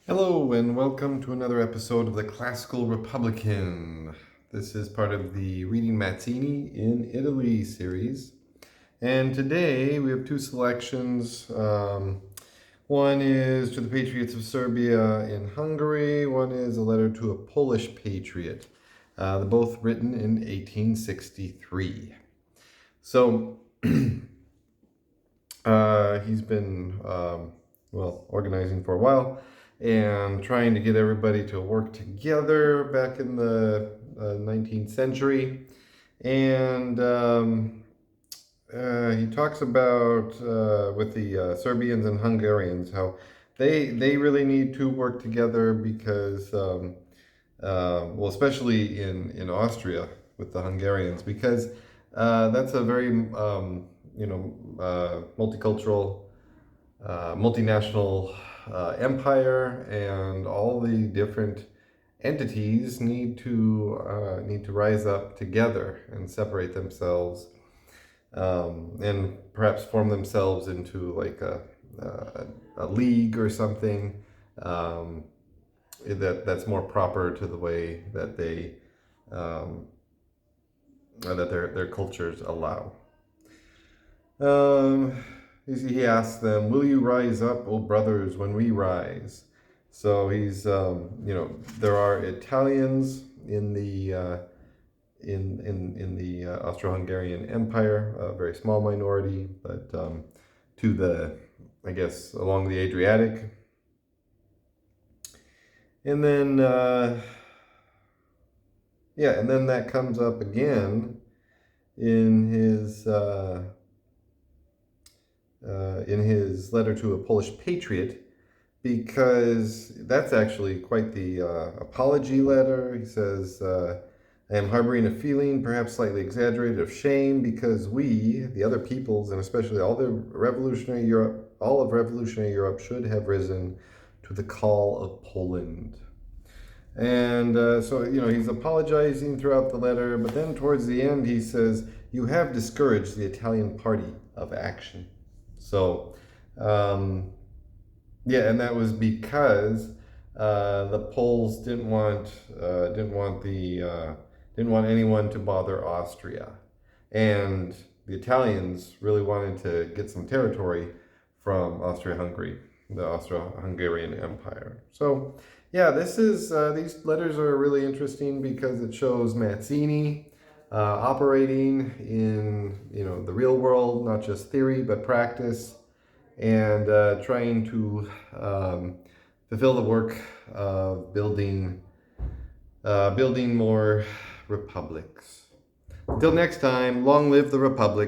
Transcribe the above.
Hello and welcome to another episode of the Classical Republican. This is part of the Reading Mazzini in Italy series. And today we have two selections. One is to the Patriots of Serbia in Hungary. One is a letter to a Polish patriot. They're both written in 1863. So he's been, organizing for a while and trying to get everybody to work together back in the 19th century. And he talks about with the Serbians and Hungarians how they really need to work together because, especially in Austria with the Hungarians, because that's a very multicultural, multinational empire, and all the different entities need to rise up together and separate themselves, and perhaps form themselves into like a league or something, that's more proper to the way that they that their cultures allow. He asks them, "Will you rise up, O brothers, when we rise?" So there are Italians in the in the Austro-Hungarian Empire, a very small minority, but to the, I guess, along the Adriatic, and then and then that comes up again in his letter to a Polish patriot, because that's actually quite the apology letter. He says, "I am harboring a feeling, perhaps slightly exaggerated, of shame because we, the other peoples, and especially all of revolutionary Europe, should have risen to the call of Poland." And he's apologizing throughout the letter, but then towards the end he says, "You have discouraged the Italian party of action." So, and that was because the Poles didn't want anyone to bother Austria, and the Italians really wanted to get some territory from Austria-Hungary, the Austro-Hungarian Empire. So, yeah, these letters are really interesting because it shows Mazzini operating in the real world, not just theory but practice, and trying to fulfill the work of building more republics. Until next time, long live the Republic.